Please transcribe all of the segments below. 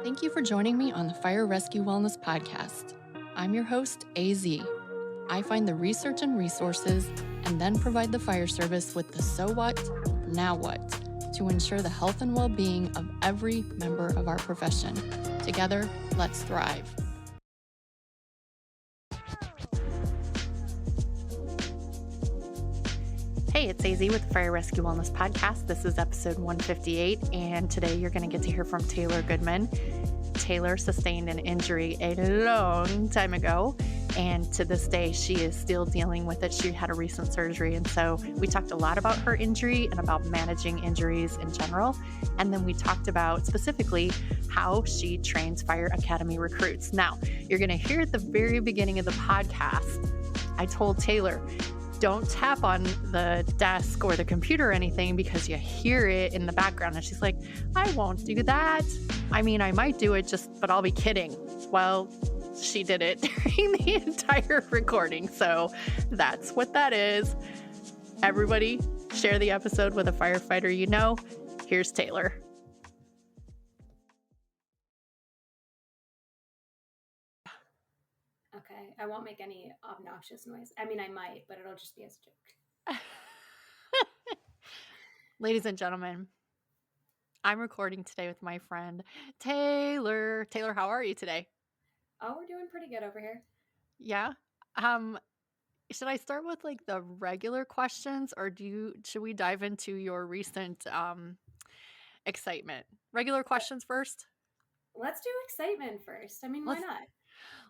Thank you for joining me on the Fire Rescue Wellness Podcast. I'm your host, AZ. I find the research and resources and then provide the fire service with the so what, now what, to ensure the health and well-being of every member of our profession. Together, let's thrive. Hey, it's AZ with the Fire Rescue Wellness Podcast. This is episode 158, and today you're going to get to hear from Taylor Goodman. Taylor sustained an injury a long time ago, and to this day, she is still dealing with it. She had a recent surgery, and so we talked a lot about her injury and about managing injuries in general. And then we talked about specifically how she trains Fire Academy recruits. Now, you're going to hear at the very beginning of the podcast, I told Taylor, don't tap on the desk or the computer or anything because you hear it in the background. And she's like, I won't do that. I mean, I might do it but I'll be kidding. Well, she did it during the entire recording. So that's what that is. Everybody share the episode with a firefighter you know. Here's Taylor. Okay, I won't make any obnoxious noise. I mean, I might, but it'll just be as a joke. Ladies and gentlemen, I'm recording today with my friend Taylor. Taylor, how are you today? Oh, we're doing pretty good over here. Yeah. Should I start with like the regular questions, or should we dive into your recent excitement? Regular questions first? Let's do excitement first. I mean, why not?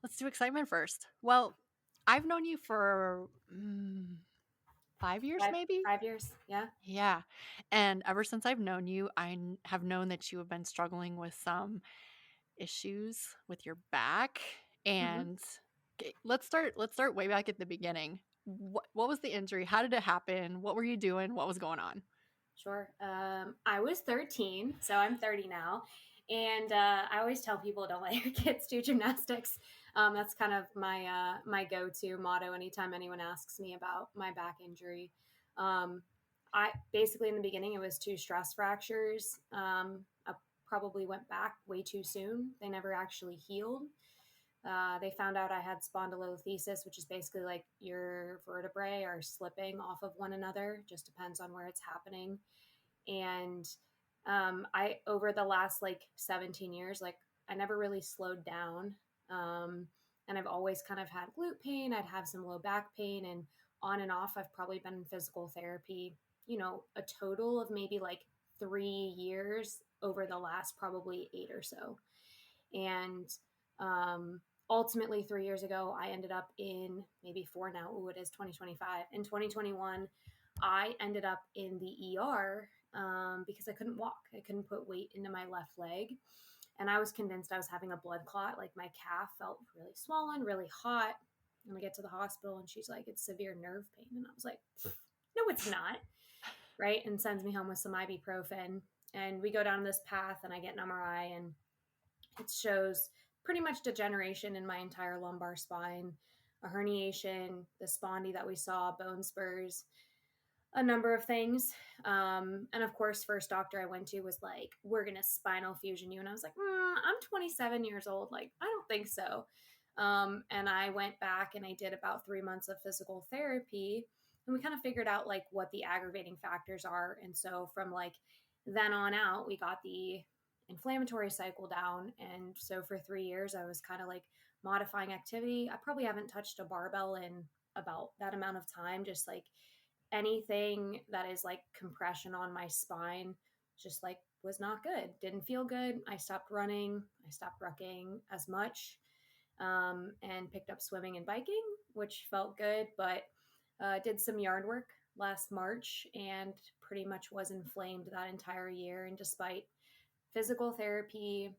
Let's do excitement first. Well, I've known you for 5 years, maybe? 5 years, yeah. Yeah. And ever since I've known you, have known that you have been struggling with some issues with your back. And okay, let's start way back at the beginning. What was the injury? How did it happen? What were you doing? What was going on? Sure. I was 13, so I'm 30 now. And I always tell people don't let your kids do gymnastics. That's kind of my go-to motto anytime anyone asks me about my back injury. I basically in the beginning it was 2 stress fractures. I probably went back way too soon. They never actually healed. They found out I had spondylolisthesis, which is basically like your vertebrae are slipping off of one another. Just depends on where it's happening. And I, over the last like 17 years, like I never really slowed down. And I've always kind of had glute pain. I'd have some low back pain, and on and off, I've probably been in physical therapy, a total of maybe like 3 years over the last probably 8 or so. And ultimately 3 years ago, I ended up in maybe 4 now. Oh, it is 2025. In 2021, I ended up in the ER because I couldn't walk. I couldn't put weight into my left leg. And I was convinced I was having a blood clot. Like my calf felt really swollen, really hot. And we get to the hospital and she's like, it's severe nerve pain. And I was like, no, it's not. Right. And sends me home with some ibuprofen. And we go down this path and I get an MRI and it shows pretty much degeneration in my entire lumbar spine, a herniation, the spondy that we saw, bone spurs, a number of things. And of course, first doctor I went to was like, we're going to spinal fusion you. And I was like, I'm 27 years old. Like, I don't think so. And I went back and I did about 3 months of physical therapy. And we kind of figured out like what the aggravating factors are. And so from like then on out, we got the inflammatory cycle down. And so for 3 years, I was kind of like modifying activity. I probably haven't touched a barbell in about that amount of time, just like anything that is like compression on my spine just like was not good, didn't feel good. I stopped running, I stopped rucking as much, and picked up swimming and biking, which felt good, but did some yard work last March and pretty much was inflamed that entire year. And despite physical therapy,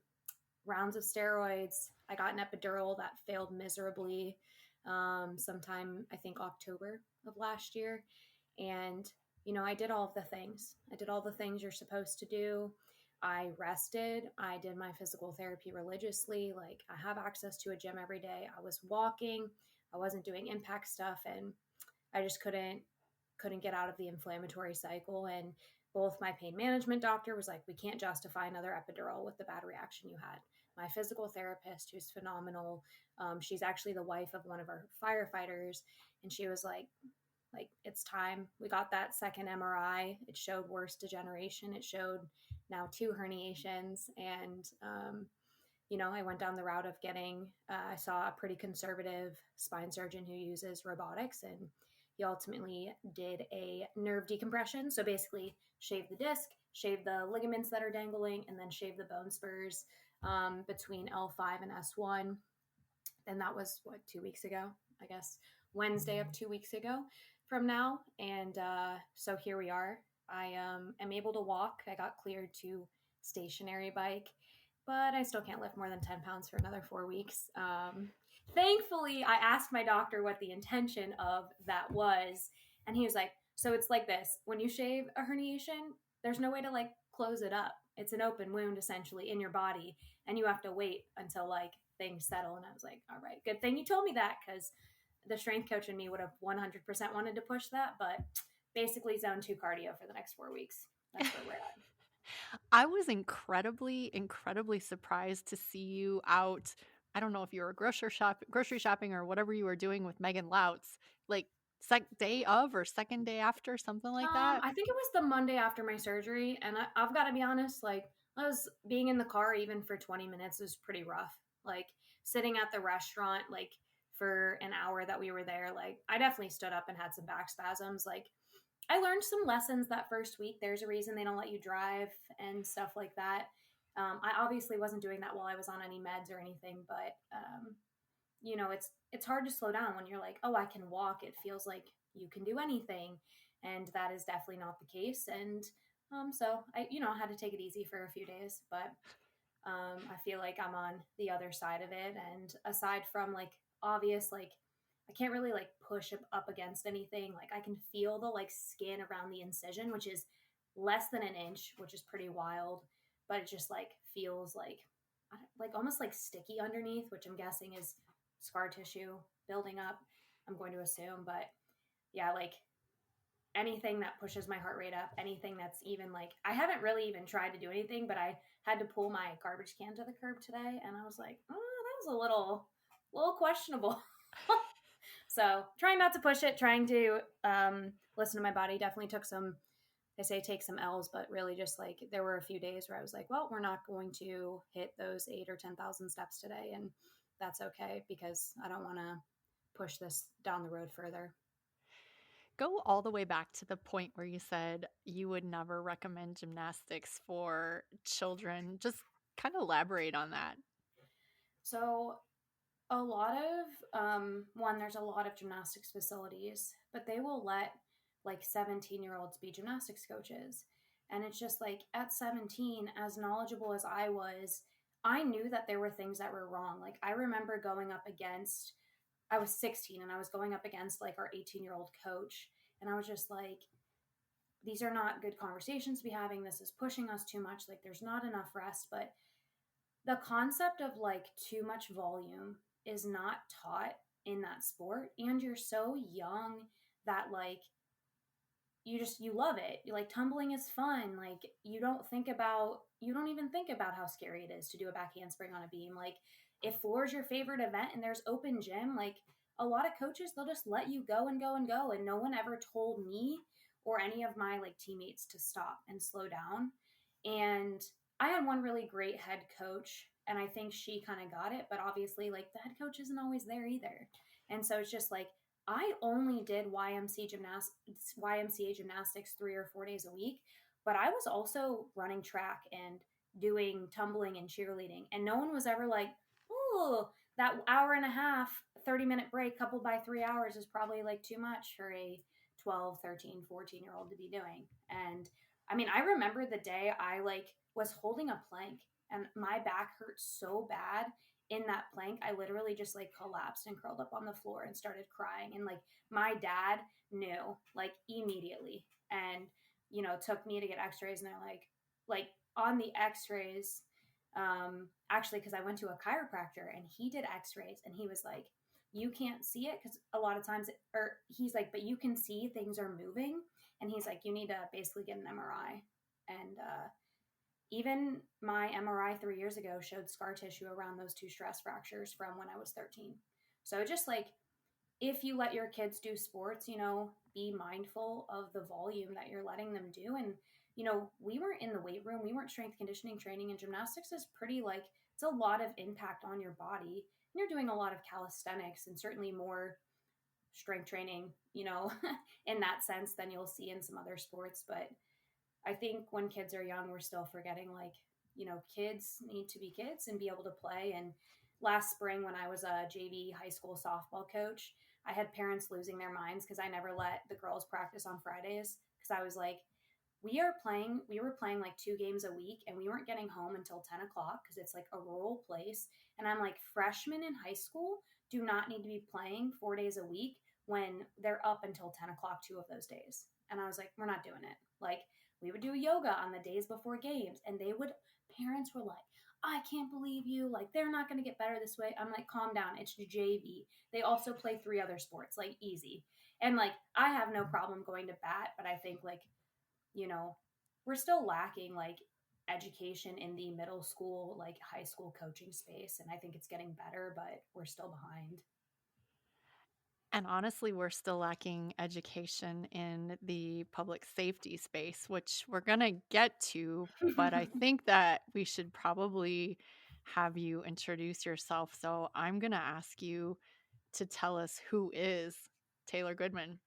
rounds of steroids, I got an epidural that failed miserably sometime, I think October of last year. And, I did all of the things. I did all the things you're supposed to do. I rested. I did my physical therapy religiously. Like I have access to a gym every day. I was walking. I wasn't doing impact stuff. And I just couldn't get out of the inflammatory cycle. And both my pain management doctor was like, we can't justify another epidural with the bad reaction you had. My physical therapist, who's phenomenal, she's actually the wife of one of our firefighters, and she was like it's time. We got that second MRI. It showed worse degeneration. It showed now 2 herniations, and I went down the route of getting. I saw a pretty conservative spine surgeon who uses robotics, and he ultimately did a nerve decompression. So basically, shave the disc, shave the ligaments that are dangling, and then shave the bone spurs between L5 and S1. And that was 2 weeks ago, I guess, Wednesday of 2 weeks ago from now. And so here we are. I am able to walk. I got cleared to stationary bike, but I still can't lift more than 10 pounds for another 4 weeks. Thankfully, I asked my doctor what the intention of that was. And he was like, so it's like this. When you shave a herniation, there's no way to like close it up. It's an open wound essentially in your body. And you have to wait until like things settle. And I was like, all right, good thing you told me that, because the strength coach in me would have 100% wanted to push that. But basically zone 2 cardio for the next 4 weeks. That's where we're at. I was incredibly surprised to see you out. I don't know if you were grocery shopping or whatever you were doing with Megan Louts, like day of or second day after, something like that. I think it was the Monday after my surgery, and I've got to be honest, like I was being in the car even for 20 minutes was pretty rough. Like sitting at the restaurant, like for an hour that we were there, like I definitely stood up and had some back spasms. Like I learned some lessons that first week. There's a reason they don't let you drive and stuff like that. I obviously wasn't doing that while I was on any meds or anything, but it's hard to slow down when you're like, oh, I can walk. It feels like you can do anything, and that is definitely not the case. And so I had to take it easy for a few days, but I feel like I'm on the other side of it. And aside from like obvious, like I can't really like push up against anything. Like I can feel the like skin around the incision, which is less than an inch, which is pretty wild, but it just like feels like almost like sticky underneath, which I'm guessing is scar tissue building up, I'm going to assume. But yeah, like anything that pushes my heart rate up, anything that's even like, I haven't really even tried to do anything, but I had to pull my garbage can to the curb today, and I was like, oh, that was a little questionable. So trying not to push it, trying to listen to my body. Definitely took some, I say take some L's, but really just like there were a few days where I was like, well, we're not going to hit those 8 or 10,000 steps today. And that's okay, because I don't want to push this down the road further. Go all the way back to the point where you said you would never recommend gymnastics for children. Just kind of elaborate on that. So a lot of there's a lot of gymnastics facilities, but they will let like 17-year-olds be gymnastics coaches. And it's just like at 17, as knowledgeable as I was, I knew that there were things that were wrong. Like I remember I was 16 and I was going up against like our 18-year-old coach. And I was just like, these are not good conversations to be having. This is pushing us too much. Like there's not enough rest. But the concept of like too much volume is not taught in that sport. And you're so young that like you love it. You like tumbling is fun. Like you don't even think about how scary it is to do a back handspring on a beam. Like if floor is your favorite event and there's open gym, like a lot of coaches, they'll just let you go and go and go. And no one ever told me or any of my like teammates to stop and slow down. And I had one really great head coach, and I think she kind of got it, but obviously like the head coach isn't always there either. And so it's just like, I only did YMCA gymnastics 3 or 4 days a week, but I was also running track and doing tumbling and cheerleading. And no one was ever like, oh, that hour and a half, 30-minute break coupled by 3 hours is probably like too much for a 12, 13, 14-year-old to be doing. And I mean, I remember the day I like was holding a plank and my back hurt so bad in that plank. I literally just like collapsed and curled up on the floor and started crying. And like my dad knew like immediately and, took me to get x-rays, and they're like on the x-rays, actually, because I went to a chiropractor and he did x-rays and he was like, you can't see it because a lot of times, or he's like, but you can see things are moving. And he's like, you need to basically get an MRI. And even my MRI 3 years ago showed scar tissue around those two stress fractures from when I was 13. So just like, if you let your kids do sports, be mindful of the volume that you're letting them do. And, we weren't in the weight room, we weren't strength conditioning training, and gymnastics is pretty like, it's a lot of impact on your body. And you're doing a lot of calisthenics and certainly more strength training, in that sense than you'll see in some other sports. But I think when kids are young, we're still forgetting like, kids need to be kids and be able to play. And last spring, when I was a JV high school softball coach, I had parents losing their minds because I never let the girls practice on Fridays because I was like, we were playing like 2 games a week and we weren't getting home until 10 o'clock because it's like a rural place. And I'm like, freshmen in high school do not need to be playing 4 days a week when they're up until 10 o'clock 2 of those days. And I was like, we're not doing it. Like, we would do yoga on the days before games, and parents were like, I can't believe you. Like, they're not going to get better this way. I'm like, calm down. It's JV. They also play 3 other sports, like easy. And like, I have no problem going to bat, but I think like, we're still lacking like education in the middle school, like high school coaching space. And I think it's getting better, but we're still behind. And honestly, we're still lacking education in the public safety space, which we're going to get to. But I think that we should probably have you introduce yourself. So I'm going to ask you to tell us who is Taylor Goodman.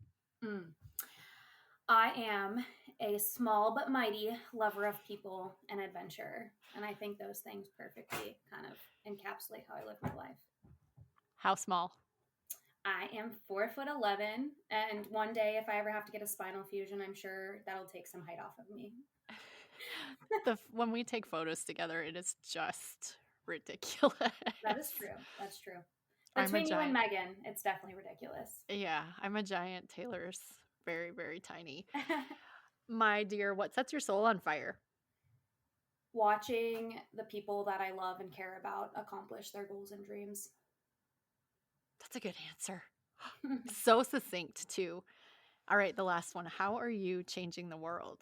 I am a small but mighty lover of people and adventure. And I think those things perfectly kind of encapsulate how I live my life. How small? I am 4'11", and one day if I ever have to get a spinal fusion, I'm sure that'll take some height off of me. When we take photos together, it is just ridiculous. That is true. That's true. Between you and Megan, it's definitely ridiculous. Yeah, I'm a giant. Taylor's very, very tiny. My dear, what sets your soul on fire? Watching the people that I love and care about accomplish their goals and dreams. That's a good answer. So succinct, too. All right, the last one. How are you changing the world?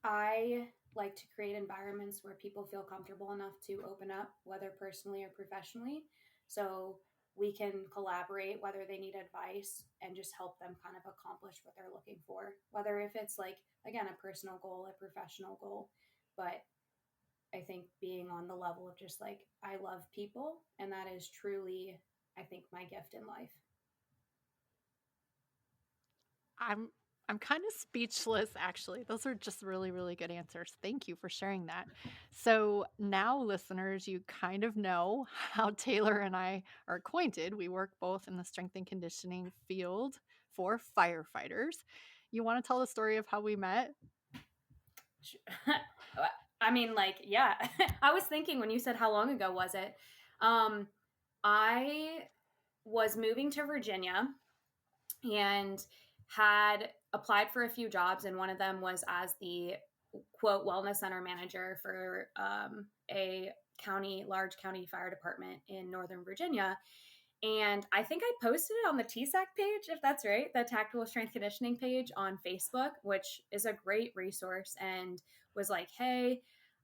I like to create environments where people feel comfortable enough to open up, whether personally or professionally. So we can collaborate, whether they need advice, and just help them kind of accomplish what they're looking for. Whether if it's like, again, a personal goal, a professional goal. But I think being on the level of just like, I love people. And that is truly, I think, my gift in life. I'm kind of speechless, actually. Those are just really, really good answers. Thank you for sharing that. So now, listeners, you kind of know how Taylor and I are acquainted. We work both in the strength and conditioning field for firefighters. You want to tell the story of how we met? I mean, like, yeah. I was thinking when you said how long ago was it? I was moving to Virginia and had applied for a few jobs, and one of them was as the quote wellness center manager for a large county fire department in Northern Virginia. And I think I posted it on the TSAC page, if that's right, the Tactical Strength Conditioning page on Facebook, which is a great resource, and was like, hey,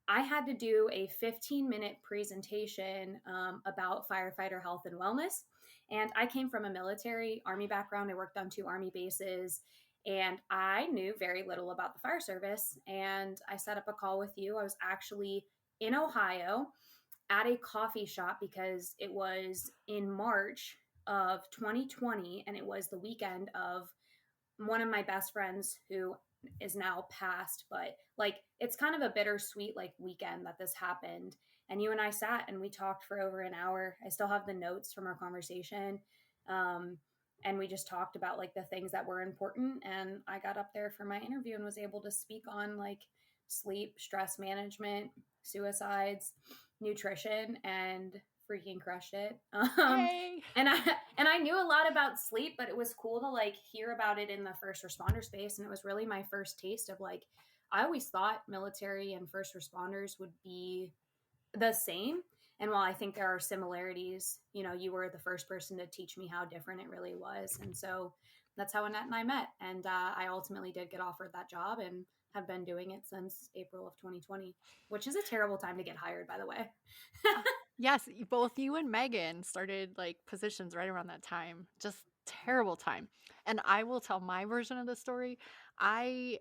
I had to do a 15-minute presentation about firefighter health and wellness. And I came from a military Army background. I worked on 2 Army bases, and I knew very little about the fire service. And I set up a call with you. I was actually in Ohio at a coffee shop because it was in March of 2020, and it was the weekend of one of my best friends who is now passed, but like it's kind of a bittersweet like weekend that this happened. And you and I sat and we talked for over an hour. I still have the notes from our conversation. And we just talked about like the things that were important. And I got up there for my interview and was able to speak on like sleep, stress management, suicides, nutrition, and freaking crushed it. And I knew a lot about sleep, but it was cool to like hear about it in the first responder space. And it was really my first taste of like, I always thought military and first responders would be the same. And while I think there are similarities, you were the first person to teach me how different it really was. And so that's how Annette and I met. And I ultimately did get offered that job and have been doing it since April of 2020, which is a terrible time to get hired, by the way. Yes, both you and Megan started like positions right around that time. Just terrible time. And I will tell my version of the story. I,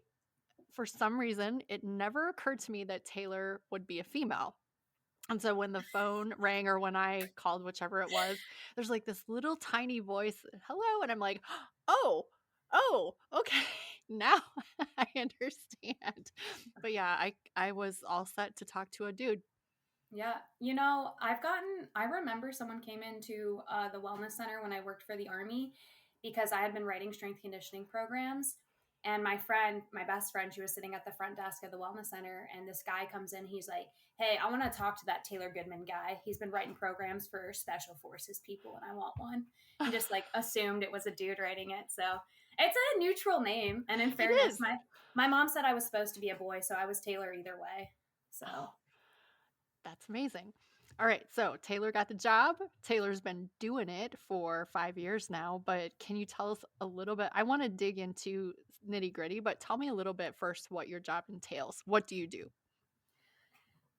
for some reason, it never occurred to me that Taylor would be a female. And so when the phone rang or when I called, whichever it was, there's like this little tiny voice, hello. And I'm like, oh, okay. Now I understand. But yeah, I was all set to talk to a dude. Yeah. I remember someone came into the wellness center when I worked for the Army because I had been writing strength conditioning programs. And my best friend, she was sitting at the front desk of the wellness center. And this guy comes in. He's like, hey, I want to talk to that Taylor Goodman guy. He's been writing programs for special forces people and I want one. He just like assumed it was a dude writing it. So it's a neutral name. And in It fairness, is. my mom said I was supposed to be a boy. So I was Taylor either way. So. Oh, that's amazing. All right, so Taylor got the job. Taylor's been doing it for 5 years now, but can you tell us a little bit? I want to dig into nitty gritty, but tell me a little bit first what your job entails. What do you do?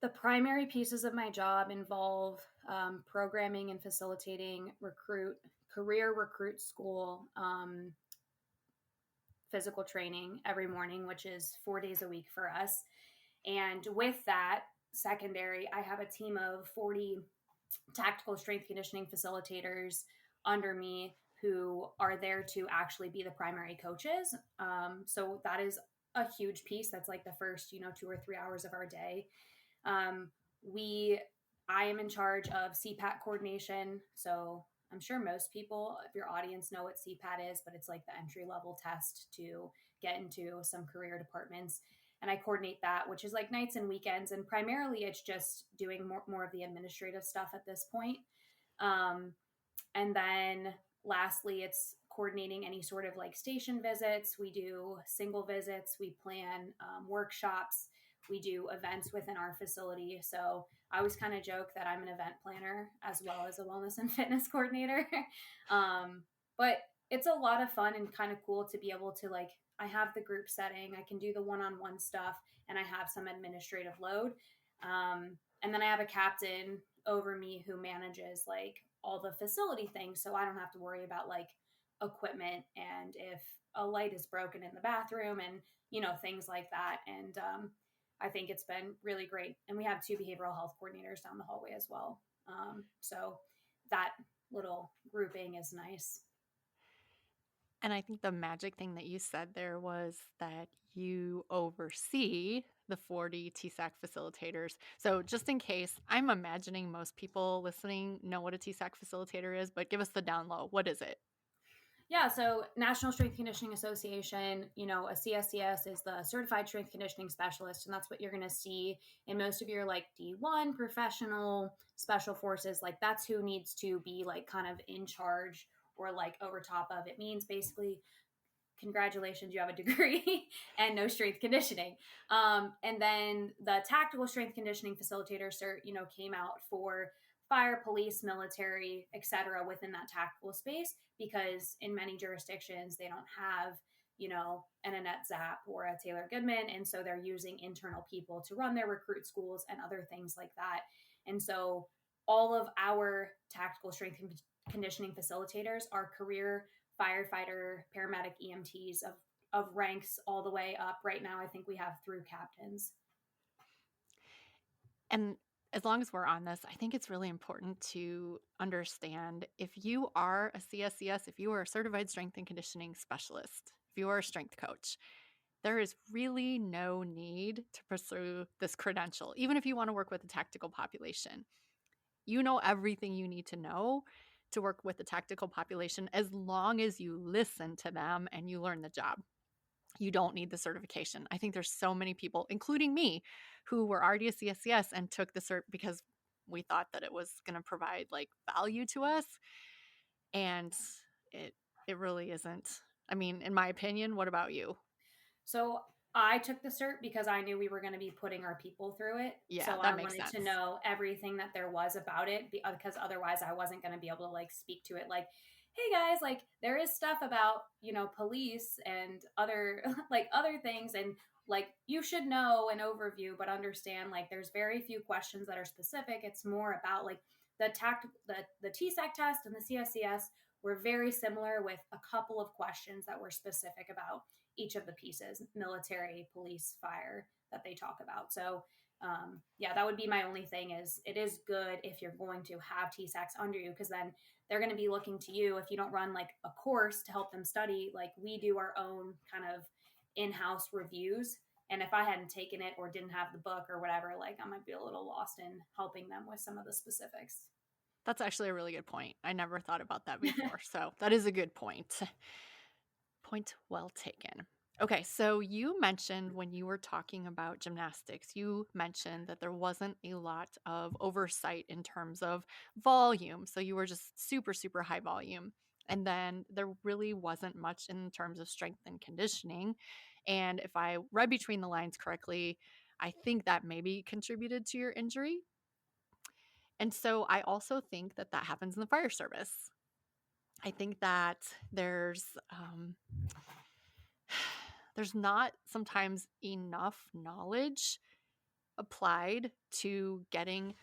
The primary pieces of my job involve programming and facilitating career recruit school physical training every morning, which is 4 days a week for us. And with that, secondary, I have a team of 40 tactical strength conditioning facilitators under me who are there to actually be the primary coaches. So that is a huge piece. That's like the first, 2 or 3 hours of our day. Um, I am in charge of CPAT coordination. So I'm sure most people of your audience know what CPAT is, but it's like the entry level test to get into some career departments. And I coordinate that, which is like nights and weekends. And primarily it's just doing more of the administrative stuff at this point. And then lastly, it's coordinating any sort of like station visits. We do single visits, we plan workshops, we do events within our facility. So I always kind of joke that I'm an event planner as well as a wellness and fitness coordinator. But it's a lot of fun and kind of cool to be able to like, I have the group setting, I can do the one-on-one stuff, and I have some administrative load. And then I have a captain over me who manages like all the facility things. So I don't have to worry about like equipment and if a light is broken in the bathroom and, things like that. And I think it's been really great. And we have 2 behavioral health coordinators down the hallway as well. So that little grouping is nice. And I think the magic thing that you said there was that you oversee the 40 TSAC facilitators. So, just in case, I'm imagining most people listening know what a TSAC facilitator is, but give us the down low. What is it? Yeah, so National Strength Conditioning Association, a CSCS is the Certified Strength Conditioning Specialist, and that's what you're going to see in most of your like D1 professional special forces. Like that's who needs to be like kind of in charge or like over top of. It means basically, congratulations, you have a degree and no strength conditioning. And then the Tactical Strength Conditioning Facilitator cert, came out for fire, police, military, etc. within that tactical space, because in many jurisdictions they don't have, an Annette Zapp or a Taylor Goodman. And so they're using internal people to run their recruit schools and other things like that. And so all of our tactical strength conditioning facilitators are career firefighter, paramedic, EMTs of ranks all the way up. Right now, I think we have through captains. And as long as we're on this, I think it's really important to understand if you are a CSCS, if you are a certified strength and conditioning specialist, if you are a strength coach, there is really no need to pursue this credential, even if you want to work with the tactical population. You know everything you need to know to work with the tactical population as long as you listen to them and you learn the job. You don't need the certification. I think there's so many people, including me, who were already a CSCS and took the cert because we thought that it was going to provide like value to us. And it really isn't. I mean, in my opinion, what about you? So I took the cert because I knew we were going to be putting our people through it. Yeah, so that I makes wanted sense. to know everything that there was about it because otherwise I wasn't going to be able to like speak to it. Like hey guys, like there is stuff about, police and other like other things, and like you should know an overview, but understand like there's very few questions that are specific. It's more about like the TSAC test and the CSCS were very similar with a couple of questions that were specific about each of the pieces, military, police, fire, that they talk about. So yeah, that would be my only thing. Is it is good if you're going to have TSACs under you, because then they're going to be looking to you. If you don't run like a course to help them study, like we do our own kind of in-house reviews. And if I hadn't taken it or didn't have the book or whatever, like I might be a little lost in helping them with some of the specifics. That's actually a really good point. I never thought about that before. So that is a good point. Point well taken. Okay, so you mentioned when you were talking about gymnastics, you mentioned that there wasn't a lot of oversight in terms of volume. So you were just super, super high volume. And then there really wasn't much in terms of strength and conditioning. And if I read between the lines correctly, I think that maybe contributed to your injury. And so I also think that that happens in the fire service. I think that there's not sometimes enough knowledge applied to getting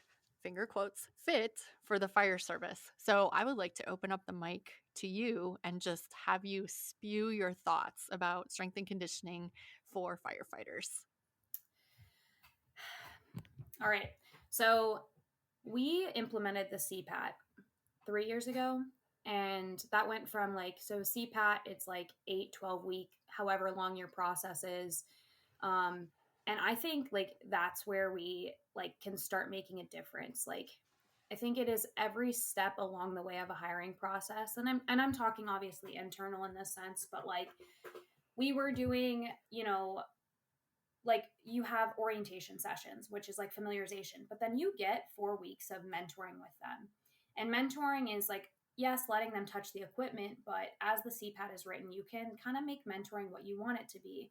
finger quotes fit for the fire service. So I would like to open up the mic to you and just have you spew your thoughts about strength and conditioning for firefighters. All right. So we implemented the CPAT 3 years ago. And that went from like, so CPAT, it's like 8-12 week, however long your process is. And I think like that's where we like can start making a difference. Like, I think it is every step along the way of a hiring process. And I'm talking obviously internal in this sense, but like we were doing, like you have orientation sessions, which is like familiarization, but then you get 4 weeks of mentoring with them. And mentoring is like, yes, letting them touch the equipment, but as the CPAT is written, you can kind of make mentoring what you want it to be.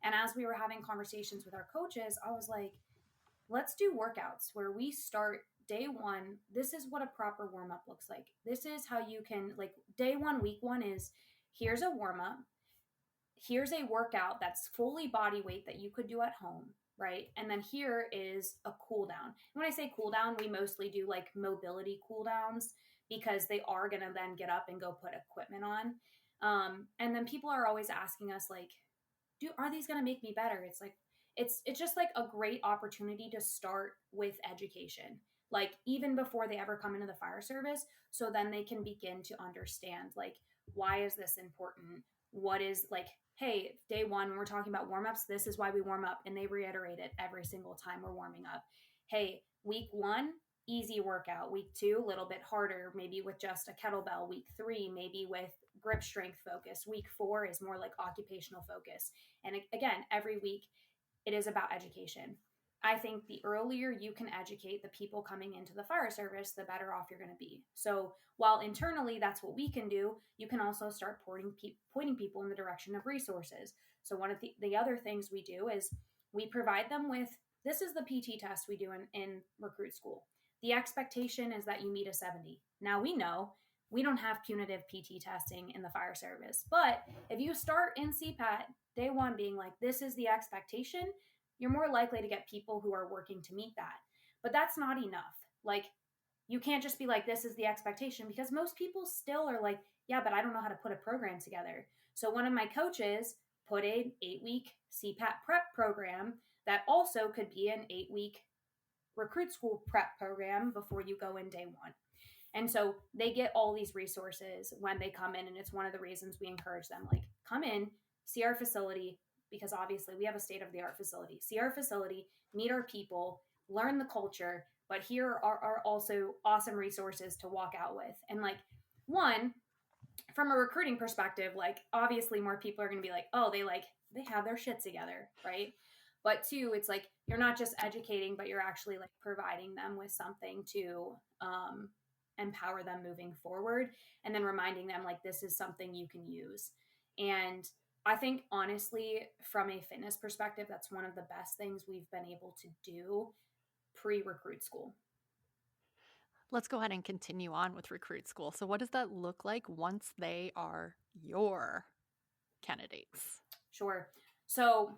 And as we were having conversations with our coaches, I was like, let's do workouts where we start day one. This is what a proper warm up looks like. This is how you can, like, day one, week one is here's a warm up. Here's a workout that's fully body weight that you could do at home, right? And then here is a cool down. And when I say cool down, we mostly do like mobility cool downs because they are going to then get up and go put equipment on. And then people are always asking us like, are these going to make me better? It's like, it's just like a great opportunity to start with education, like even before they ever come into the fire service. So then they can begin to understand like, why is this important? What is like, hey, day one, when we're talking about warm-ups, this is why we warm up. And they reiterate it every single time we're warming up. Hey, week one, easy workout. Week two, a little bit harder, maybe with just a kettlebell. Week three, maybe with grip strength focus. Week four is more like occupational focus. And again, every week it is about education. I think the earlier you can educate the people coming into the fire service, the better off you're going to be. So while internally that's what we can do, you can also start pointing people in the direction of resources. So one of the other things we do is we provide them with, this is the PT test we do in recruit school. The expectation is that you meet a 70. Now we know we don't have punitive PT testing in the fire service, but if you start in CPAT day one being like, this is the expectation, you're more likely to get people who are working to meet that. But that's not enough. Like, you can't just be like, this is the expectation, because most people still are like, yeah, but I don't know how to put a program together. So one of my coaches put an 8-week CPAT prep program that also could be an 8-week recruit school prep program before you go in day one. And so they get all these resources when they come in. And it's one of the reasons we encourage them, like, come in, see our facility, because obviously we have a state-of-the-art facility. See our facility, meet our people, learn the culture, but here are also awesome resources to walk out with. And like, one, from a recruiting perspective, like obviously more people are going to be like, oh, they have their shit together, right? But two, it's like, you're not just educating, but you're actually like providing them with something to empower them moving forward, and then reminding them like, this is something you can use. And I think honestly, from a fitness perspective, that's one of the best things we've been able to do pre-recruit school. Let's go ahead and continue on with recruit school. So what does that look like once they are your candidates? Sure. So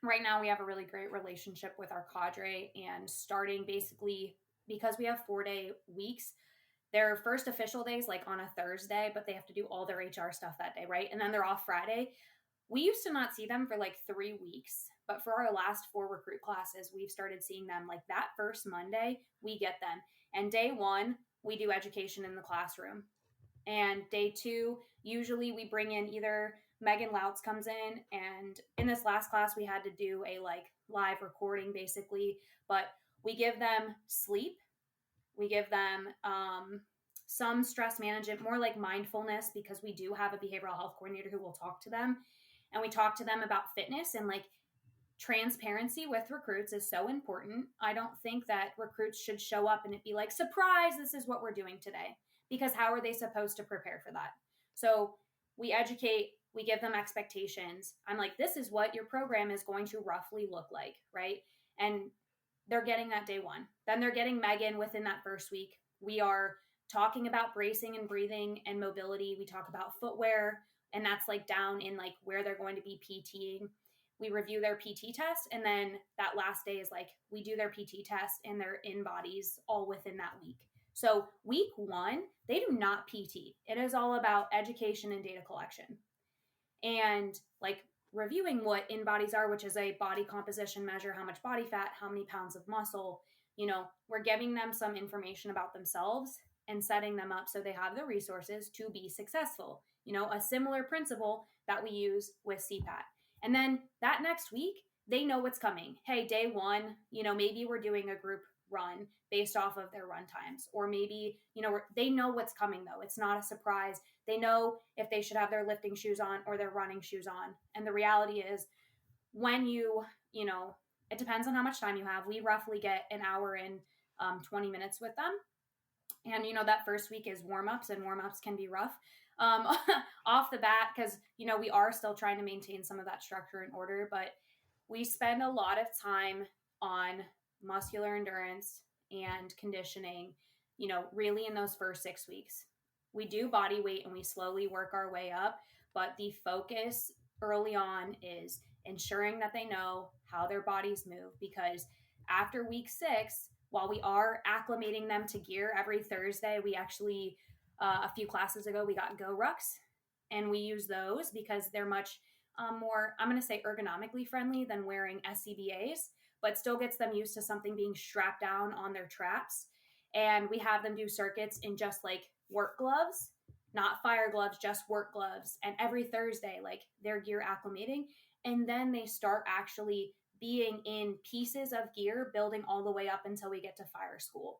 right now we have a really great relationship with our cadre, and starting basically because we have 4-day weeks, their first official day is like on a Thursday, but they have to do all their HR stuff that day, right? And then they're off Friday. We used to not see them for like 3 weeks, but for our last 4 recruit classes, we've started seeing them like that first Monday, we get them. And day 1, we do education in the classroom. And day 2, usually we bring in either Megan Louts comes in in this last class, we had to do a like live recording basically, but we give them sleep. We give them some stress management, more like mindfulness, because we do have a behavioral health coordinator who will talk to them. And we talk to them about fitness, and like transparency with recruits is so important. I don't think that recruits should show up and it be like, surprise, this is what we're doing today. Because how are they supposed to prepare for that? So we educate, we give them expectations. I'm like, this is what your program is going to roughly look like, right? And they're getting that day 1. Then they're getting Megan within that first week. We are talking about bracing and breathing and mobility. We talk about footwear, and that's like down in like where they're going to be PTing. We review their PT test, and then that last day is like we do their PT test and their in bodies all within that week. So week 1, they do not PT. It is all about education and data collection. And like reviewing what in bodies are, which is a body composition measure, how much body fat, how many pounds of muscle, we're giving them some information about themselves and setting them up so they have the resources to be successful. A similar principle that we use with CPAT. And then that next week, they know what's coming. Hey, day 1, maybe we're doing a group run based off of their run times, or maybe, they know what's coming though. It's not a surprise. They know if they should have their lifting shoes on or their running shoes on. And the reality is when it depends on how much time you have. We roughly get an hour and 20 minutes with them. And, that first week is warm-ups, and warm-ups can be rough off the bat because, we are still trying to maintain some of that structure and order, but we spend a lot of time on muscular endurance and conditioning, really in those first 6 weeks. We do body weight and we slowly work our way up, but the focus early on is ensuring that they know how their bodies move, because after week 6, while we are acclimating them to gear every Thursday, we actually, a few classes ago, we got Go Rucks, and we use those because they're much more, I'm going to say ergonomically friendly than wearing SCBAs, but still gets them used to something being strapped down on their traps. And we have them do circuits in just like work gloves, not fire gloves, just work gloves. And every Thursday, like they're gear acclimating. And then they start actually being in pieces of gear, building all the way up until we get to fire school.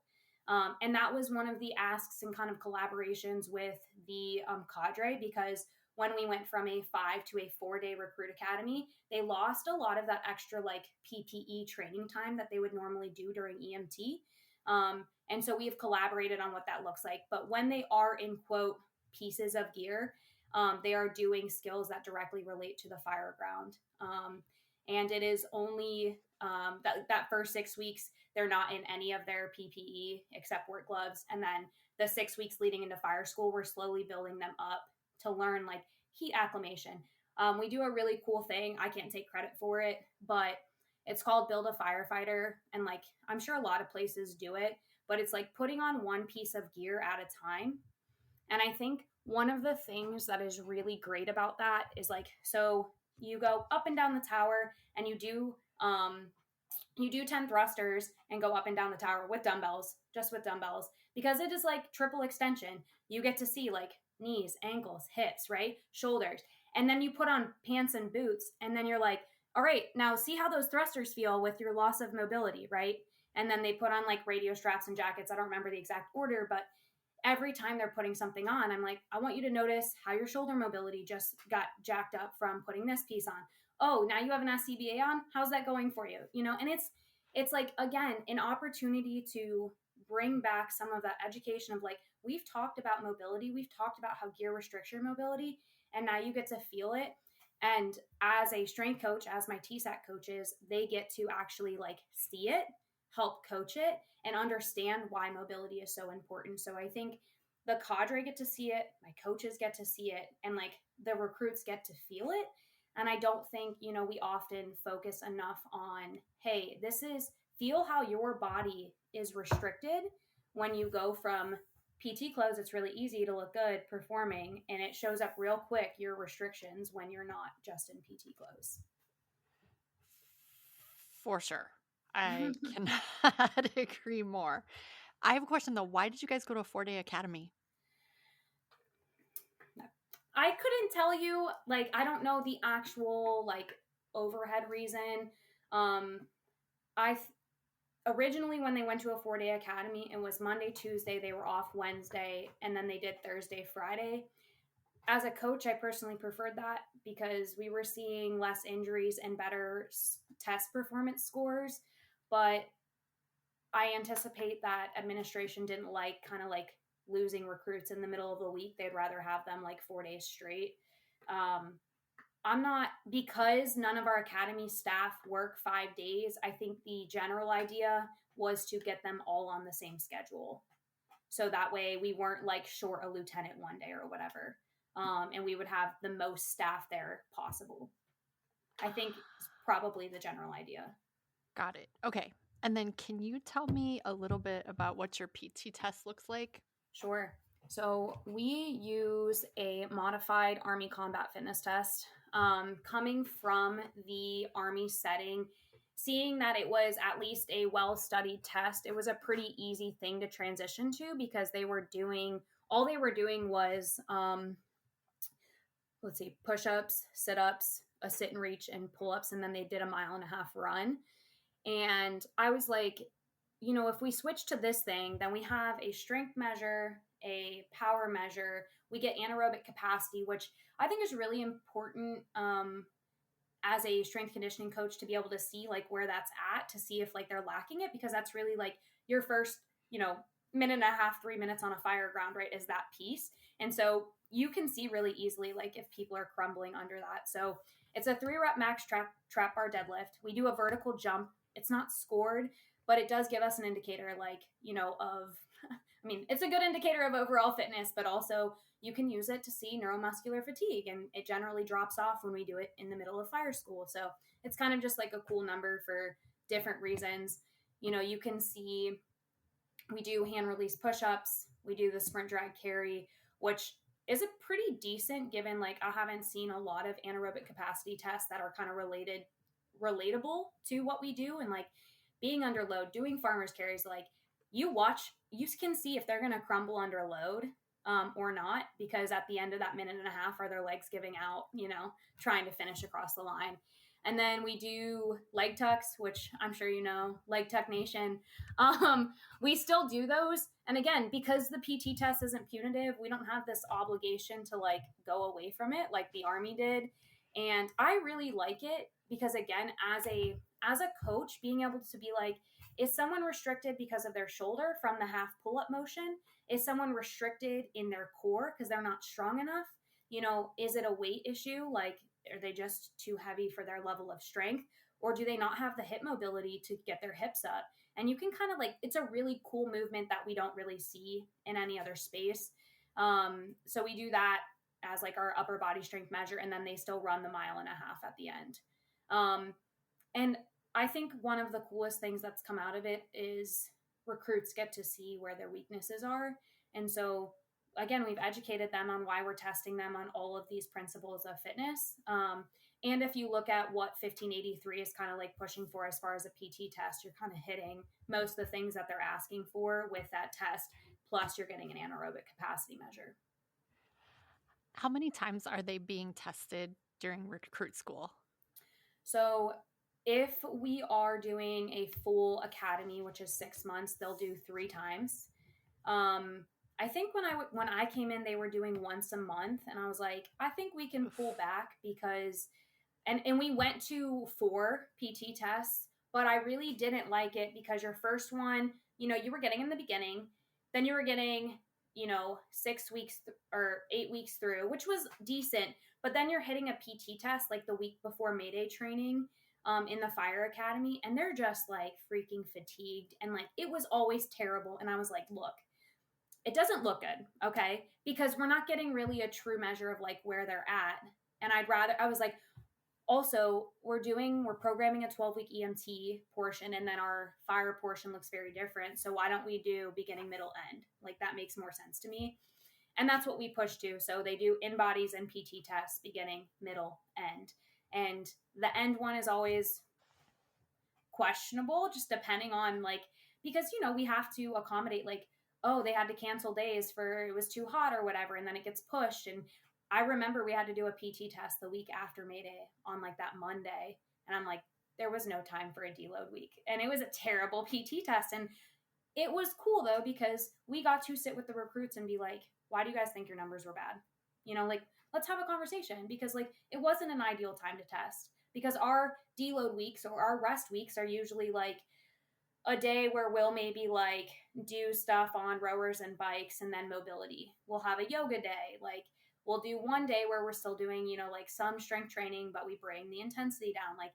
And that was one of the asks and kind of collaborations with the cadre, because when we went from a 5 to a 4-day recruit academy, they lost a lot of that extra like PPE training time that they would normally do during EMT. And so we've collaborated on what that looks like. But when they are in quote pieces of gear, they are doing skills that directly relate to the fire ground. And it is only that first 6 weeks, they're not in any of their PPE except work gloves. And then the 6 weeks leading into fire school, we're slowly building them up to learn like heat acclimation. We do a really cool thing. I can't take credit for it, but it's called Build a Firefighter. And like, I'm sure a lot of places do it, but it's like putting on one piece of gear at a time. And I think one of the things that is really great about that is like, so you go up and down the tower and you do 10 thrusters and go up and down the tower with dumbbells, just with dumbbells, because it is like triple extension. You get to see like knees, ankles, hips, right? Shoulders. And then you put on pants and boots, and then you're like, all right, now see how those thrusters feel with your loss of mobility, right? And then they put on like radio straps and jackets. I don't remember the exact order, but every time they're putting something on, I'm like, I want you to notice how your shoulder mobility just got jacked up from putting this piece on. Oh, now you have an SCBA on. How's that going for you? And it's like, again, an opportunity to bring back some of that education of like, we've talked about mobility. We've talked about how gear restricts your mobility, and now you get to feel it. And as a strength coach, as my TSAT coaches, they get to actually like see it, help coach it and understand why mobility is so important. So I think the cadre get to see it, my coaches get to see it, and like the recruits get to feel it. And I don't think, we often focus enough on, hey, this is feel how your body is restricted when you go from PT clothes. It's really easy to look good performing, and it shows up real quick, your restrictions, when you're not just in PT clothes. For sure. I cannot agree more. I have a question though. Why did you guys go to a 4-day academy? I couldn't tell you, like, I don't know the actual like overhead reason. I originally, when they went to a 4-day academy, it was Monday, Tuesday, they were off Wednesday, and then they did Thursday, Friday. As a coach, I personally preferred that because we were seeing less injuries and better test performance scores. But I anticipate that administration didn't like kind of like losing recruits in the middle of the week. They'd rather have them like 4 days straight. I'm not, because none of our academy staff work 5 days. I think the general idea was to get them all on the same schedule. So that way we weren't like short a lieutenant one day or whatever. And we would have the most staff there possible. I think it's probably the general idea. Got it. Okay. And then can you tell me a little bit about what your PT test looks like? Sure. So we use a modified Army combat fitness test. Coming from the Army setting, seeing that it was at least a well-studied test, it was a pretty easy thing to transition to because all they were doing was, push-ups, sit-ups, a sit and reach, and pull-ups, and then they did a 1.5 mile run. And I was like, if we switch to this thing, then we have a strength measure, a power measure, we get anaerobic capacity, which I think is really important as a strength conditioning coach to be able to see like where that's at, to see if like they're lacking it, because that's really like your first, 1.5, 3 minutes on a fire ground, right, is that piece. And so you can see really easily like if people are crumbling under that. So it's a 3-rep max trap bar deadlift. We do a vertical jump. It's not scored, but it does give us an indicator it's a good indicator of overall fitness, but also you can use it to see neuromuscular fatigue, and it generally drops off when we do it in the middle of fire school. So it's kind of just like a cool number for different reasons. You can see we do hand release push-ups, we do the sprint drag carry, which is a pretty decent, given like I haven't seen a lot of anaerobic capacity tests that are kind of relatable to what we do. And like being under load, doing farmer's carries, like you can see if they're going to crumble under load or not, because at the end of that 1.5 minutes, are their legs giving out, trying to finish across the line. And then we do leg tucks, which I'm sure leg tuck nation. We still do those. And again, because the PT test isn't punitive, we don't have this obligation to like go away from it like the Army did. And I really like it because, again, as a coach, being able to be like, is someone restricted because of their shoulder from the half pull-up motion? Is someone restricted in their core because they're not strong enough? Is it a weight issue? Like, are they just too heavy for their level of strength? Or do they not have the hip mobility to get their hips up? And you can kind of like, it's a really cool movement that we don't really see in any other space. So we do that as like our upper body strength measure, and then they still run the 1.5 miles at the end. And I think one of the coolest things that's come out of it is recruits get to see where their weaknesses are. And so, again, we've educated them on why we're testing them on all of these principles of fitness. And if you look at what 1583 is kind of like pushing for as far as a PT test, you're kind of hitting most of the things that they're asking for with that test. Plus, you're getting an anaerobic capacity measure. How many times are they being tested during recruit school? So if we are doing a full academy, which is 6 months, they'll do 3 times. I think when I came in, they were doing once a month, and I was like, I think we can pull back because, and we went to 4 PT tests, but I really didn't like it because your first one, you were getting in the beginning, then you were getting, 6 weeks or 8 weeks through, which was decent, but then you're hitting a PT test like the week before Mayday training. in the fire academy, and they're just like freaking fatigued, and like it was always terrible. And I was like, look, it doesn't look good, okay? Because we're not getting really a true measure of like where they're at. And I was like, also, we're programming a 12-week EMT portion, and then our fire portion looks very different. So why don't we do beginning, middle, end? Like that makes more sense to me. And that's what we push to. So they do in bodies and PT tests, beginning, middle, end. And the end one is always questionable, just depending on like, because, we have to accommodate like, oh, they had to cancel days for it was too hot or whatever. And then it gets pushed. And I remember we had to do a PT test the week after Mayday on like that Monday. And I'm like, there was no time for a deload week. And it was a terrible PT test. And it was cool though, because we got to sit with the recruits and be like, why do you guys think your numbers were bad? Like, let's have a conversation, because like it wasn't an ideal time to test, because our deload weeks or our rest weeks are usually like a day where we'll maybe like do stuff on rowers and bikes, and then mobility. We'll have a yoga day. Like we'll do one day where we're still doing, like some strength training, but we bring the intensity down. Like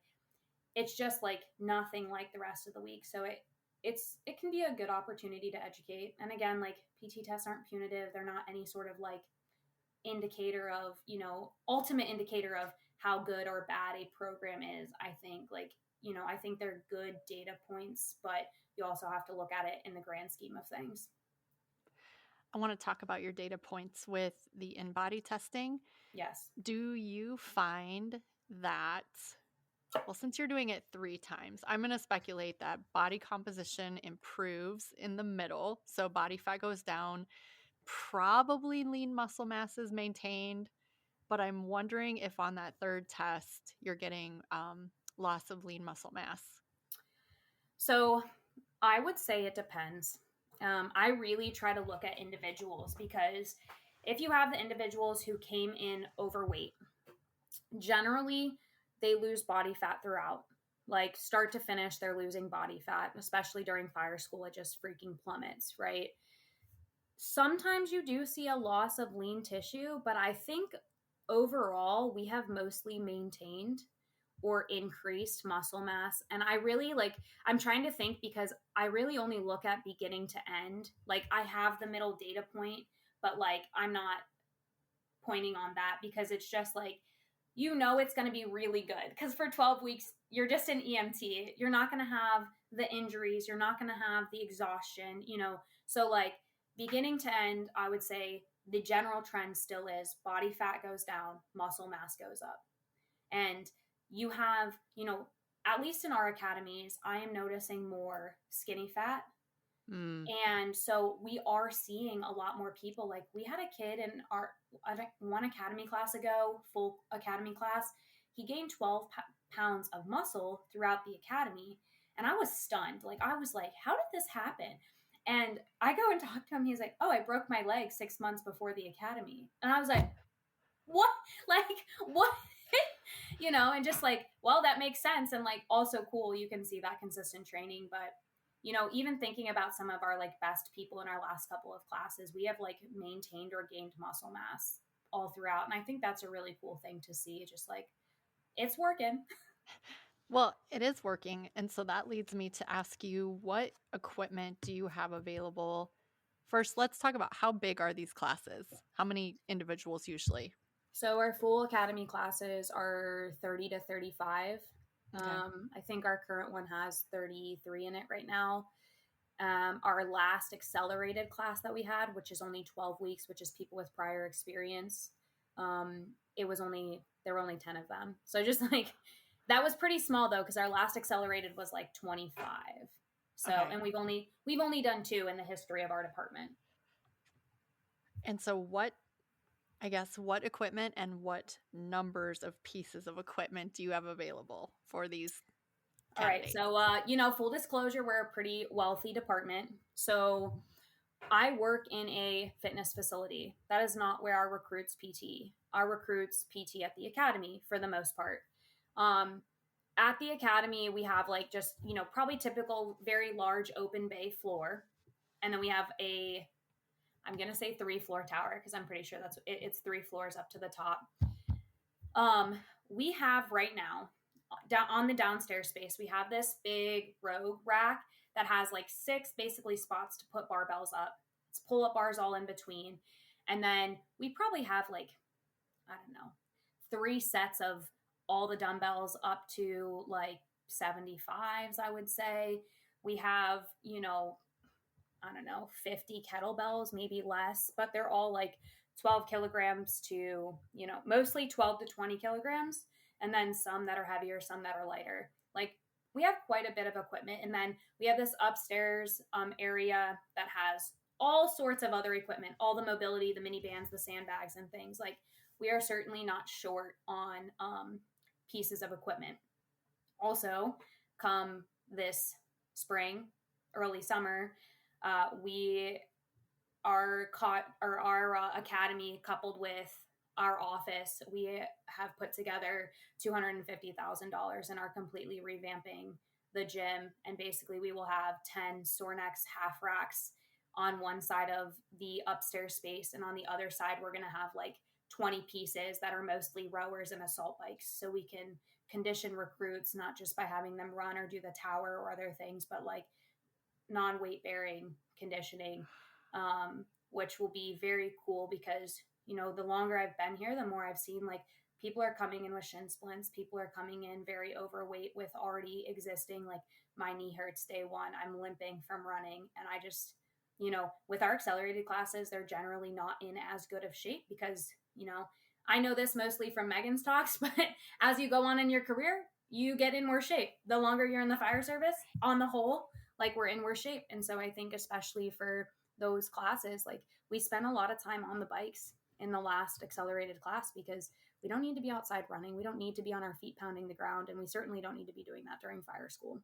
it's just like nothing like the rest of the week. So it can be a good opportunity to educate. And again, like PT tests aren't punitive. They're not any sort of like indicator of, ultimate indicator of how good or bad a program is. I think I think they're good data points, but you also have to look at it in the grand scheme of things. I want to talk about your data points with the in-body testing. Yes. Do you find that, well, since you're doing it 3 times, I'm going to speculate that body composition improves in the middle. So body fat goes down, probably lean muscle mass is maintained, but I'm wondering if on that 3rd test you're getting loss of lean muscle mass. So I would say it depends. I really try to look at individuals, because if you have the individuals who came in overweight, generally they lose body fat throughout. Like start to finish, they're losing body fat, especially during fire school. It just freaking plummets, right? Sometimes you do see a loss of lean tissue, but I think overall we have mostly maintained or increased muscle mass. And I really I'm trying to think, because I really only look at beginning to end. Like I have the middle data point, but like I'm not pointing on that, because it's just like, it's going to be really good, because for 12 weeks you're just an EMT. You're not going to have the injuries, you're not going to have the exhaustion, so like beginning to end, I would say the general trend still is body fat goes down, muscle mass goes up. And you have, at least in our academies, I am noticing more skinny fat. And so we are seeing a lot more people. Like we had a kid in our one academy class ago, full academy class. He gained 12 pounds of muscle throughout the academy. And I was stunned. Like I was like, how did this happen? And I go and talk to him. He's like, oh, I broke my leg 6 months before the academy. And I was like, what? Like, what? And just like, well, that makes sense. And like, also cool, you can see that consistent training. But, even thinking about some of our like best people in our last couple of classes, we have like maintained or gained muscle mass all throughout. And I think that's a really cool thing to see. Just like, it's working. Well, it is working. And so that leads me to ask you, what equipment do you have available? First, let's talk about how big are these classes? How many individuals usually? So our full academy classes are 30 to 35. Okay. I think our current one has 33 in it right now. Our last accelerated class that we had, which is only 12 weeks, which is people with prior experience, there were only 10 of them. So just like, that was pretty small though, because our last accelerated was like 25. So, okay. And we've only done 2 in the history of our department. And so what equipment and what numbers of pieces of equipment do you have available for these candidates? All right. So, full disclosure, we're a pretty wealthy department. So I work in a fitness facility. That is not where our recruits PT. Our recruits PT at the academy for the most part. At the academy, we have like just, probably typical, very large open bay floor. And then we have I'm going to say 3-floor tower, because I'm pretty sure it's 3 floors up to the top. We have right now down on the downstairs space, we have this big rogue rack that has like 6 basically spots to put barbells up. It's pull up bars all in between. And then we probably have like, I don't know, 3 sets of all the dumbbells up to like 75s, I would say. We have, I don't know, 50 kettlebells, maybe less, but they're all like 12 kilograms to, mostly 12 to 20 kilograms. And then some that are heavier, some that are lighter. Like we have quite a bit of equipment. And then we have this upstairs area that has all sorts of other equipment, all the mobility, the mini bands, the sandbags and things. Like we are certainly not short on pieces of equipment. Also, come this spring, early summer, we are caught, or our academy coupled with our office, we have put together $250,000 and are completely revamping the gym. And basically we will have 10 Sornex half racks on one side of the upstairs space. And on the other side, we're going to have like 20 pieces that are mostly rowers and assault bikes. So we can condition recruits, not just by having them run or do the tower or other things, but like non-weight bearing conditioning, which will be very cool because, the longer I've been here, the more I've seen like people are coming in with shin splints. People are coming in very overweight with already existing, like my knee hurts day one, I'm limping from running. And I just, with our accelerated classes, they're generally not in as good of shape because, I know this mostly from Megan's talks, but as you go on in your career, you get in worse shape. The longer you're in the fire service, on the whole, like we're in worse shape. And so I think especially for those classes, like we spent a lot of time on the bikes in the last accelerated class because we don't need to be outside running. We don't need to be on our feet pounding the ground. And we certainly don't need to be doing that during fire school.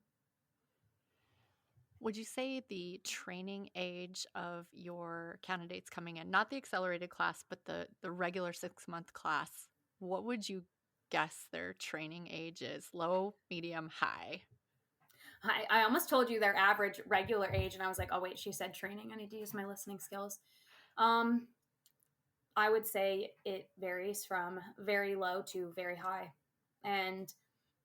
Would you say the training age of your candidates coming in, not the accelerated class, but the regular 6-month class, what would you guess their training age is? Low, medium, high? I almost told you their average regular age, and I was like, oh, wait, she said training. I need to use my listening skills. I would say it varies from very low to very high. And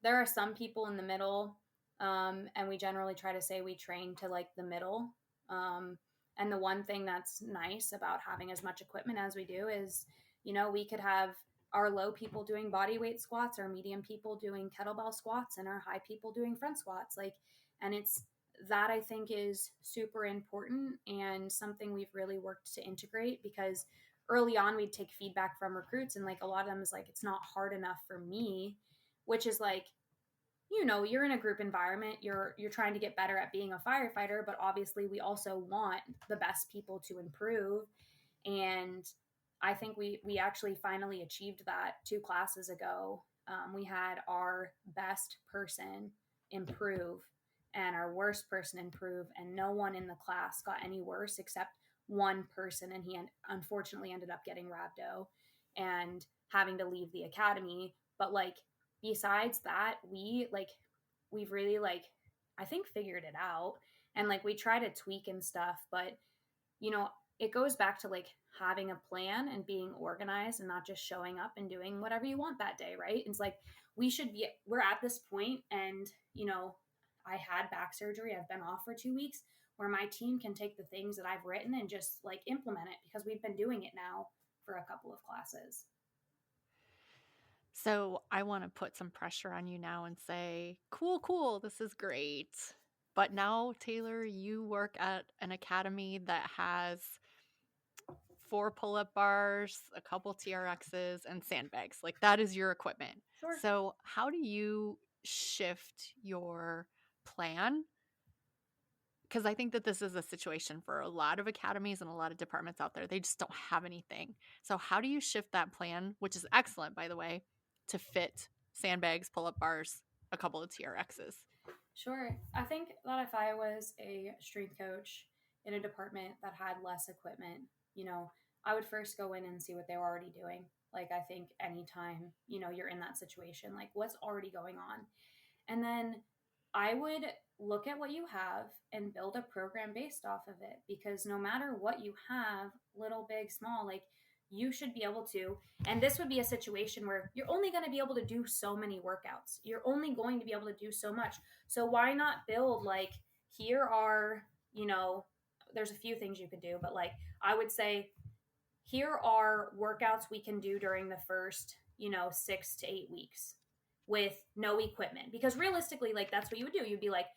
there are some people in the middle, and we generally try to say we train to like the middle. And the one thing that's nice about having as much equipment as we do is, we could have our low people doing body weight squats, our medium people doing kettlebell squats, and our high people doing front squats. And it's that I think is super important and something we've really worked to integrate because early on we'd take feedback from recruits and like a lot of them is like, it's not hard enough for me, which is like, you're in a group environment, you're trying to get better at being a firefighter, but obviously we also want the best people to improve. And I think we actually finally achieved that 2 classes ago. We had our best person improve and our worst person improve, and no one in the class got any worse except one person, and he unfortunately ended up getting rhabdo and having to leave the academy. But like besides that, we've really like I think figured it out, and like we try to tweak and stuff, but it goes back to like having a plan and being organized and not just showing up and doing whatever you want that day, right? It's like we're at this point, and I had back surgery, I've been off for 2 weeks, where my team can take the things that I've written and just like implement it because we've been doing it now for a couple of classes. So I want to put some pressure on you now and say, cool, this is great. But now, Taylor, you work at an academy that has 4 pull-up bars, a couple TRXs, and sandbags. Like that is your equipment. Sure. So how do you shift your plan? Because I think that this is a situation for a lot of academies and a lot of departments out there. They just don't have anything. So how do you shift that plan, which is excellent, by the way, to fit sandbags, pull-up bars, a couple of TRXs? Sure. I think that if I was a strength coach in a department that had less equipment, I would first go in and see what they were already doing. Like, I think anytime, you're in that situation, like what's already going on. And then I would look at what you have and build a program based off of it, because no matter what you have, little, big, small, like you should be able to, and this would be a situation where you're only going to be able to do so many workouts. You're only going to be able to do so much. So why not build like, here are, there's a few things you could do, but like I would say, here are workouts we can do during the first, 6 to 8 weeks with no equipment. Because realistically, like that's what you would do. You'd be like,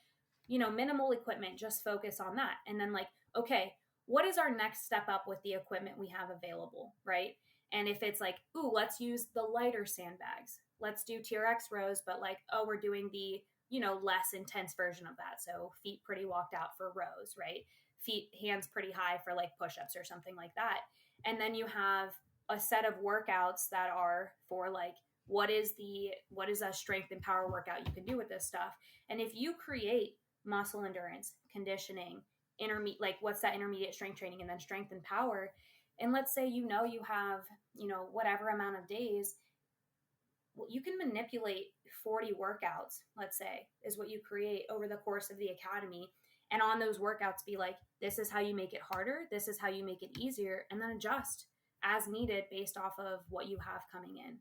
minimal equipment, just focus on that. And then like, okay, what is our next step up with the equipment we have available, right? And if it's like, ooh, let's use the lighter sandbags. Let's do TRX rows, but like, oh, we're doing the, less intense version of that. So feet pretty walked out for rows, right? Feet, hands pretty high for like push-ups or something like that. And then you have a set of workouts that are for like, what is a strength and power workout you can do with this stuff? And if you create muscle endurance, conditioning, like what's that intermediate strength training, and then strength and power, and let's say you have whatever amount of days, well, you can manipulate 40 workouts, let's say, is what you create over the course of the academy. And on those workouts be like, this is how you make it harder, this is how you make it easier, and then adjust as needed based off of what you have coming in.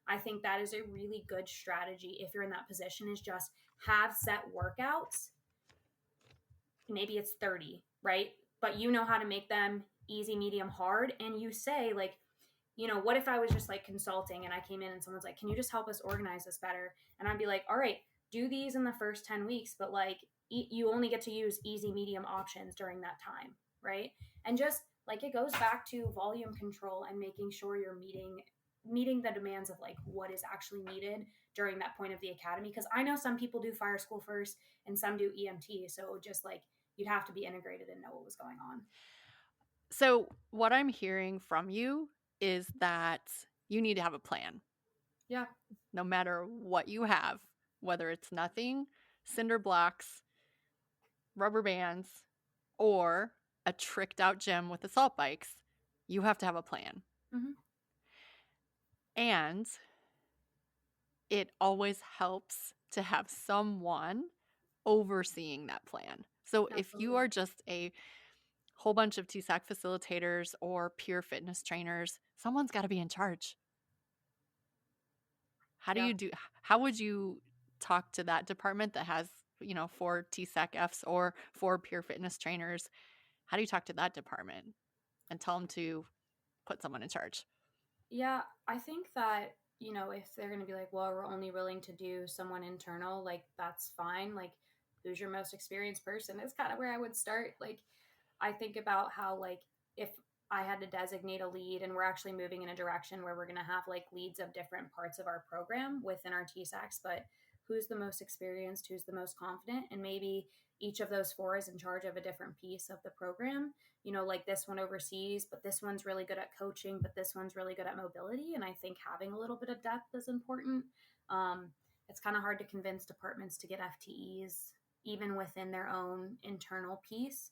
I think that is a really good strategy if you're in that position, is just have set workouts. Maybe it's 30, right? But you know how to make them easy, medium, hard. And you say like, what if I was just like consulting and I came in and someone's like, can you just help us organize this better? And I'd be like, all right, do these in the first 10 weeks, but like you only get to use easy, medium options during that time, right? And just like, it goes back to volume control and making sure you're meeting the demands of like what is actually needed during that point of the academy. Because I know some people do fire school first and some do EMT. So just like, you'd have to be integrated and know what was going on. So what I'm hearing from you is that you need to have a plan. Yeah. No matter what you have, whether it's nothing, cinder blocks, rubber bands, or a tricked out gym with assault bikes, you have to have a plan. Mm-hmm. And it always helps to have someone overseeing that plan. So Absolutely. if you are just a whole bunch of TSAC facilitators or peer fitness trainers, someone's got to be in charge. How would you talk to that department that has, 4 TSAC Fs or 4 peer fitness trainers? How do you talk to that department and tell them to put someone in charge? Yeah, I think that, if they're going to be like, well, we're only willing to do someone internal, like that's fine. Like, who's your most experienced person is kind of where I would start. Like, I think about how, like, if I had to designate a lead and we're actually moving in a direction where we're going to have like leads of different parts of our program within our TSACs, but who's the most experienced, who's the most confident, and maybe each of those 4 is in charge of a different piece of the program. Like this one oversees, but this one's really good at coaching, but this one's really good at mobility. And I think having a little bit of depth is important. It's kind of hard to convince departments to get FTEs even within their own internal piece,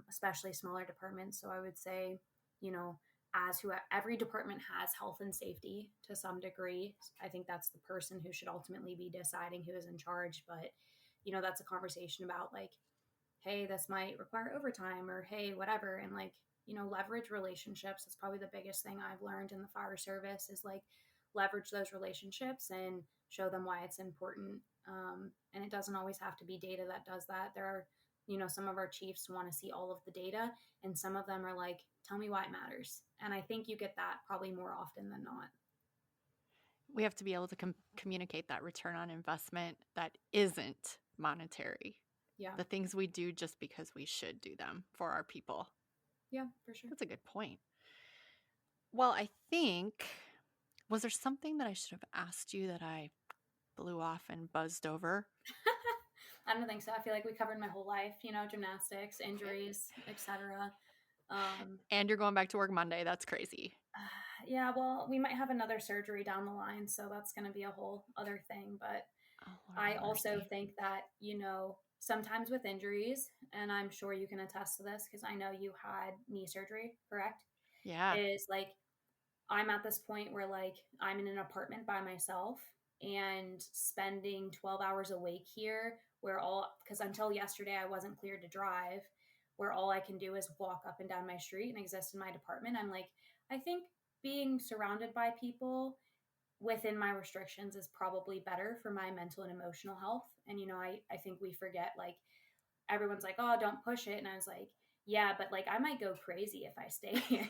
especially smaller departments. So I would say, every department has health and safety to some degree. I think that's the person who should ultimately be deciding who is in charge. But, that's a conversation about like, hey, this might require overtime, or hey, whatever. And like, leverage relationships. That's probably the biggest thing I've learned in the fire service, is like leverage those relationships and show them why it's important. And it doesn't always have to be data that does that. There are, some of our chiefs want to see all of the data, and some of them are like, tell me why it matters. And I think you get that probably more often than not. We have to be able to communicate that return on investment that isn't monetary. Yeah. The things we do just because we should do them for our people. Yeah, for sure. That's a good point. Well, I think, was there something that I should have asked you that I blew off and buzzed over? I don't think so. I feel like we covered my whole life, gymnastics, injuries, etc. And you're going back to work Monday. That's crazy. Yeah, well, we might have another surgery down the line, so that's going to be a whole other thing. But I also think that, sometimes with injuries, and I'm sure you can attest to this because I know you had knee surgery, correct? Yeah. Is like, I'm at this point where like I'm in an apartment by myself and spending 12 hours a week here, because until yesterday I wasn't cleared to drive. where all I can do is walk up and down my street and exist in my department. I'm like, I think being surrounded by people within my restrictions is probably better for my mental and emotional health. And, I think we forget, like, everyone's like, oh, don't push it. And I was like, yeah, but like I might go crazy if I stay here.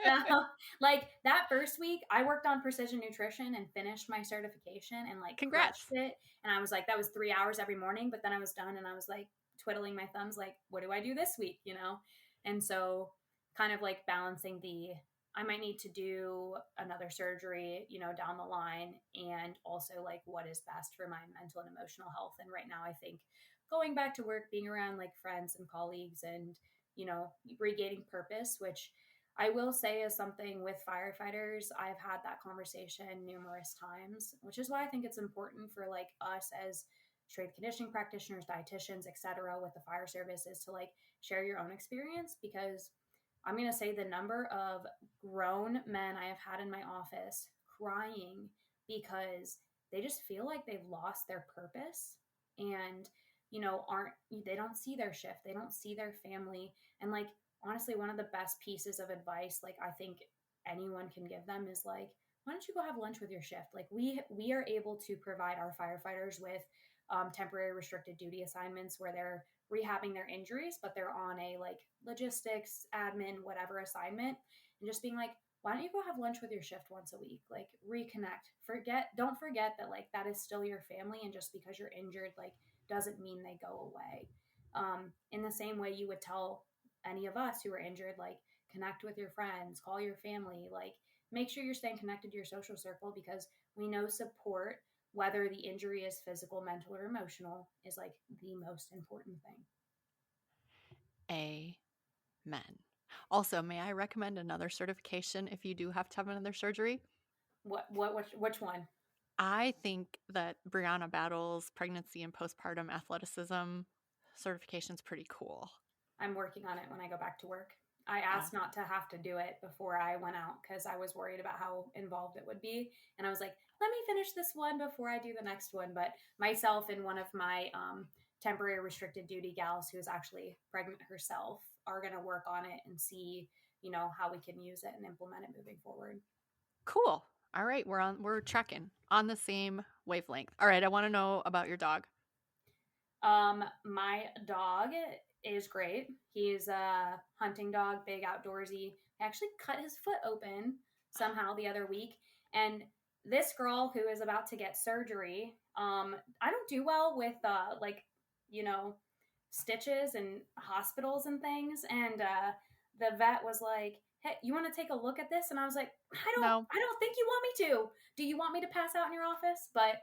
So like that first week I worked on precision nutrition and finished my certification and like crushed Congrats. it. And I was like, that was 3 hours every morning, but then I was done and I was like twiddling my thumbs, like, what do I do this week? And so kind of like balancing I might need to do another surgery, down the line, and also like what is best for my mental and emotional health. And right now I think going back to work, being around like friends and colleagues and, regaining purpose, which I will say is something with firefighters. I've had that conversation numerous times, which is why I think it's important for like us as strength conditioning practitioners, dietitians, etc., with the fire service is to like share your own experience, because I'm going to say the number of grown men I have had in my office crying because they just feel like they've lost their purpose and they don't see their shift, they don't see their family. And like honestly, one of the best pieces of advice like I think anyone can give them is like, why don't you go have lunch with your shift? Like we are able to provide our firefighters with temporary restricted duty assignments where they're rehabbing their injuries, but they're on a like logistics, admin, whatever assignment, and just being like, why don't you go have lunch with your shift once a week? Like reconnect. Don't forget that like that is still your family, and just because you're injured, like doesn't mean they go away. In the same way you would tell any of us who are injured, like connect with your friends, call your family, like make sure you're staying connected to your social circle, because we know support, whether the injury is physical, mental, or emotional, is like the most important thing. Amen. Also, may I recommend another certification if you do have to have another surgery? Which one? I think that Brianna Battle's pregnancy and postpartum athleticism certification is pretty cool. I'm working on it when I go back to work. I asked not to have to do it before I went out because I was worried about how involved it would be. And I was like, let me finish this one before I do the next one. But myself and one of my temporary restricted duty gals who is actually pregnant herself are going to work on it and see, how we can use it and implement it moving forward. Cool. All right, we're tracking on the same wavelength. All right, I want to know about your dog. My dog is great. He's a hunting dog, big outdoorsy. I actually cut his foot open somehow the other week. And this girl who is about to get surgery, I don't do well with stitches and hospitals and things. And the vet was like, hey, you want to take a look at this? And I was like, I don't think you want me to. Do you want me to pass out in your office? But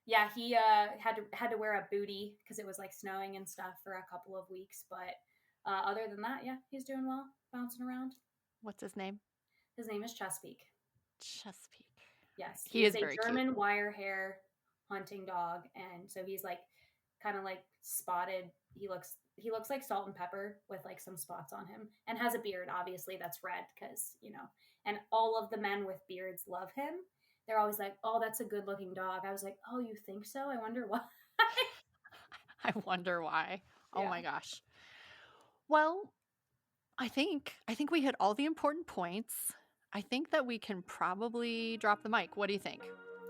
yeah, he had to wear a bootie because it was like snowing and stuff for a couple of weeks. But other than that, yeah, he's doing well, bouncing around. What's his name? His name is Chesapeake. Chesapeake. Yes, he is a very German cute. wire hair hunting dog, and so he's like kind of like spotted. He looks like salt and pepper with like some spots on him, and has a beard. Obviously, that's red because and all of the men with beards love him. They're always like, oh, that's a good looking dog. I was like, oh, you think so? I wonder why. I wonder why. Oh Yeah. my gosh. Well, I think we hit all the important points. I think that we can probably drop the mic. What do you think?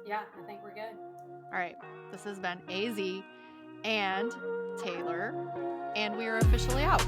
Yeah, I think we're good. All right. This has been AZ and Taylor, and we are officially out.